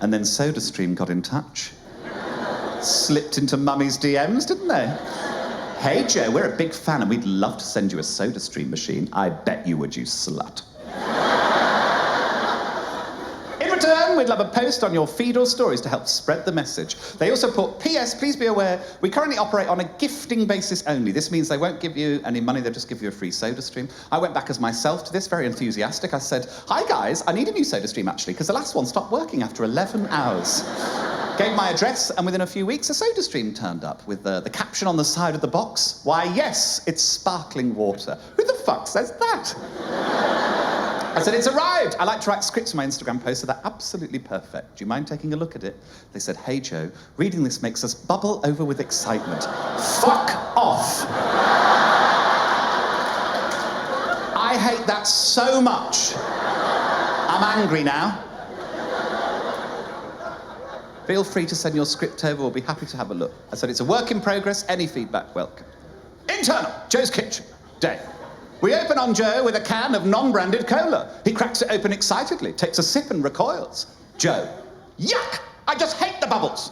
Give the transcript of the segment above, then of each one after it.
And then SodaStream got in touch. Slipped into Mummy's DMs, didn't they? Hey, Joe, we're a big fan and we'd love to send you a SodaStream machine. I bet you would, you slut. In return, we'd love a post on your feed or stories to help spread the message. They also put, P.S. please be aware, we currently operate on a gifting basis only. This means they won't give you any money, they'll just give you a free SodaStream. I went back as myself to this, very enthusiastic. I said, hi guys, I need a new SodaStream actually, because the last one stopped working after 11 hours. Gave my address, and within a few weeks, a SodaStream turned up with the caption on the side of the box, why yes, it's sparkling water. Who the fuck says that? I said, it's arrived. I like to write scripts for my Instagram posts, so they're absolutely perfect. Do you mind taking a look at it? They said, hey, Joe, reading this makes us bubble over with excitement. Fuck off. I hate that so much. I'm angry now. Feel free to send your script over. We'll be happy to have a look. I said, it's a work in progress. Any feedback, welcome. Internal, Joe's kitchen. Day. We open on Joe with a can of non-branded cola. He cracks it open excitedly, takes a sip and recoils. Joe, yuck! I just hate the bubbles.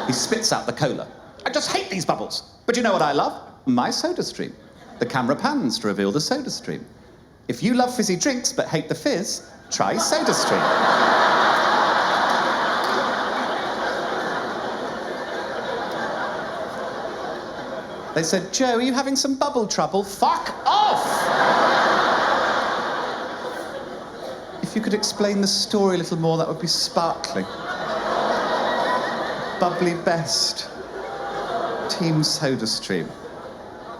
He spits out the cola. I just hate these bubbles. But you know what I love? My SodaStream. The camera pans to reveal the SodaStream. If you love fizzy drinks but hate the fizz, try SodaStream. They said, Joe, are you having some bubble trouble? Fuck off! If you could explain the story a little more, that would be sparkling. Bubbly best. Team SodaStream.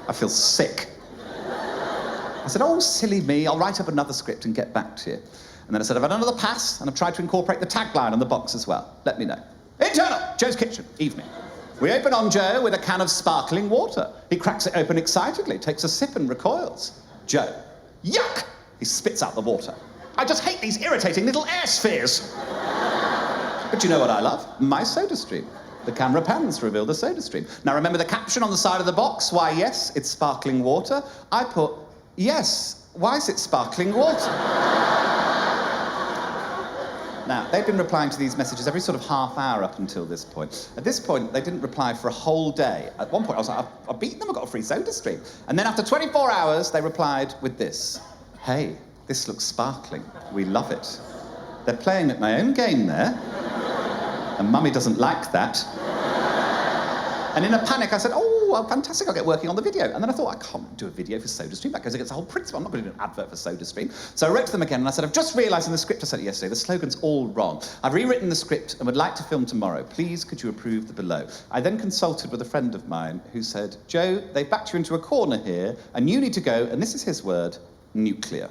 I feel sick. I said, oh, silly me, I'll write up another script and get back to you. And then I said, I've had another pass, and I've tried to incorporate the tagline on the box as well. Let me know. Internal, Joe's kitchen, evening. We open on Joe with a can of sparkling water. He cracks it open excitedly, takes a sip and recoils. Joe, yuck! He spits out the water. I just hate these irritating little air spheres. But you know what I love? My SodaStream. The camera pans to reveal the SodaStream. Now remember the caption on the side of the box? Why, yes, it's sparkling water. I put, yes, why is it sparkling water? Now, they've been replying to these messages every sort of half hour up until this point. At this point, they didn't reply for a whole day. At one point, I was like, I've beaten them, I've got a free SodaStream. And then after 24 hours, they replied with this. Hey, this looks sparkling. We love it. They're playing at my own game there. And Mummy doesn't like that. And in a panic, I said, oh, well, fantastic, I'll get working on the video. And then I thought, I can't do a video for SodaStream. That goes against the whole principle. I'm not going to do an advert for SodaStream. So I wrote to them again, and I said, I've just realised in the script I sent yesterday, the slogan's all wrong. I've rewritten the script and would like to film tomorrow. Please, could you approve the below? I then consulted with a friend of mine who said, Joe, they've backed you into a corner here, and you need to go, and this is his word, nuclear.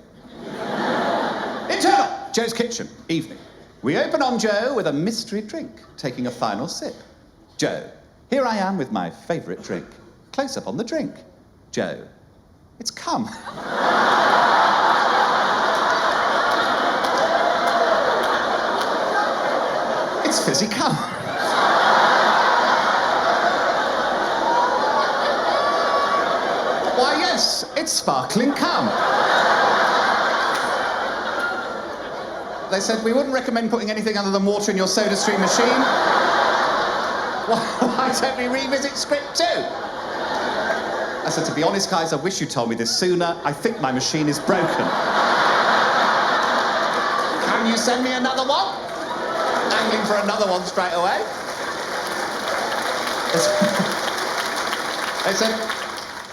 Internal, Joe's kitchen, evening. We open on Joe with a mystery drink, taking a final sip. Joe, here I am with my favourite drink. Close up on the drink. Joe, it's cum. It's fizzy cum. Why, yes, it's sparkling cum. They said, we wouldn't recommend putting anything other than water in your SodaStream machine. Why don't we revisit script 2? I said, to be honest, guys, I wish you told me this sooner. I think my machine is broken. Can you send me another one? Angling for another one straight away. They said,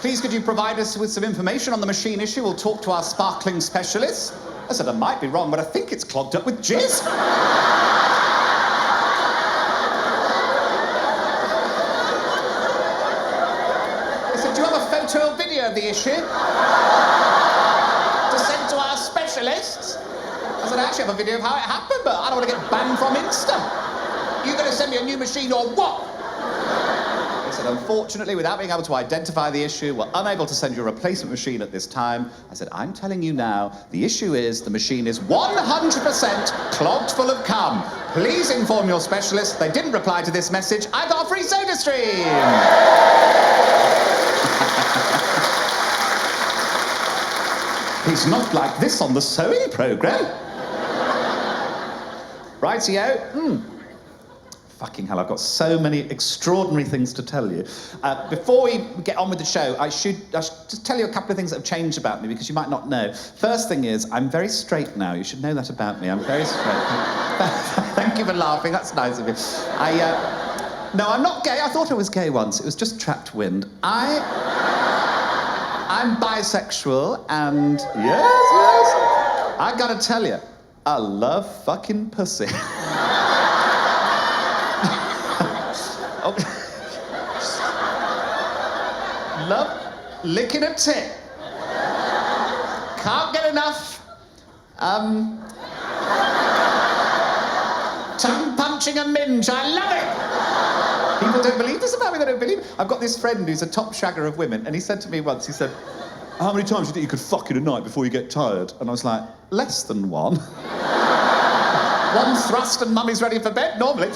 please could you provide us with some information on the machine issue? We'll talk to our sparkling specialist. I said, I might be wrong, but I think it's clogged up with jizz. Photo or video of the issue to send to our specialists. I said, I actually have a video of how it happened, but I don't want to get banned from Insta. You going to send me a new machine or what? They said, unfortunately, without being able to identify the issue, we're unable to send you a replacement machine at this time. I said, I'm telling you now, the issue is the machine is 100% clogged full of cum. Please inform your specialist. They didn't reply to this message. I got a free SodaStream. He's not like this on the sewing programme. Rightio. Fucking hell, I've got so many extraordinary things to tell you. Before we get on with the show, I should just tell you a couple of things that have changed about me because you might not know. First thing is, I'm very straight now. You should know that about me. I'm very straight. Thank you for laughing. That's nice of you. No, I'm not gay. I thought I was gay once. It was just trapped wind. I'm bisexual and yes, I gotta tell you, I love fucking pussy. Oh. Love licking a tit. Can't get enough. Tongue punching a minge. I love it. People don't believe this about me. They don't believe it. I've got this friend who's a top shagger of women, and he said to me once, he said, how many times do you think you could fuck in a night before you get tired? And I was like, less than one. One thrust and mummy's ready for bed, normally.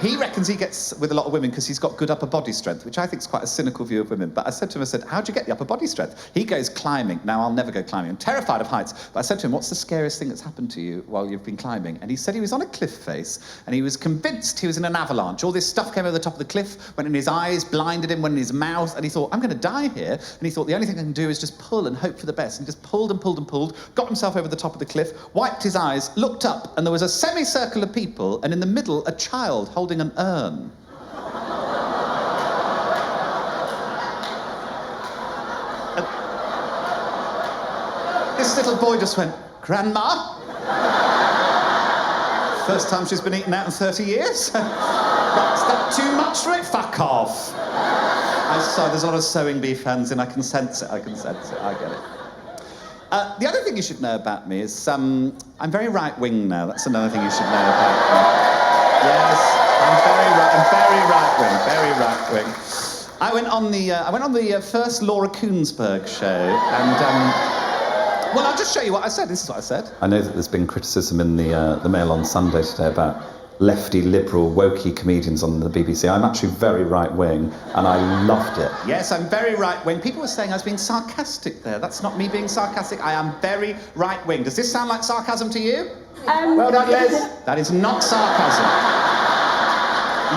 He reckons he gets with a lot of women because he's got good upper body strength, which I think is quite a cynical view of women. But I said to him, how'd you get the upper body strength? He goes climbing. Now, I'll never go climbing. I'm terrified of heights. But I said to him, what's the scariest thing that's happened to you while you've been climbing? And he said he was on a cliff face and he was convinced he was in an avalanche. All this stuff came over the top of the cliff, went in his eyes, blinded him, went in his mouth, and he thought, I'm going to die here. And he thought, the only thing I can do is just pull and hope for the best. And he just pulled and pulled and pulled, got himself over the top of the cliff, wiped his eyes, looked up, and there was a semicircle of people, and in the middle, a child holding an urn. And this little boy just went, Grandma? First time she's been eaten out in 30 years. Is that too much for it? Fuck off. I saw there's a lot of sewing bee fans and I can sense it, I get it. The other thing you should know about me is I'm very right-wing now. That's another thing you should know about me. Yes, I'm very right-wing. I went on the first Laura Koonsberg show, and well, I'll just show you what I said. This is what I said. I know that there's been criticism in the Mail on Sunday today about lefty, liberal, wokey comedians on the BBC. I'm actually very right-wing, and I loved it. Yes, I'm very right-wing. People were saying I was being sarcastic there. That's not me being sarcastic. I am very right-wing. Does this sound like sarcasm to you? Well done, Liz. That is not sarcasm.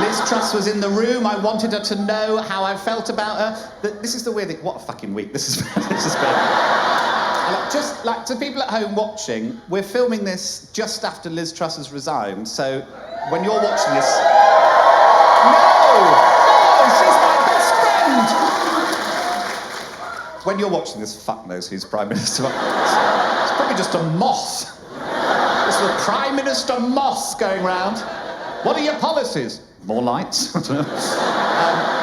Liz Truss was in the room. I wanted her to know how I felt about her. This is the weird thing. What a fucking week this has been. Just like to people at home watching, we're filming this just after Liz Truss has resigned, so when you're watching this... No, she's my best friend! When you're watching this, fuck knows who's Prime Minister. It's probably just a moth. It's the Prime Minister moth going round. What are your policies? More lights? I don't know.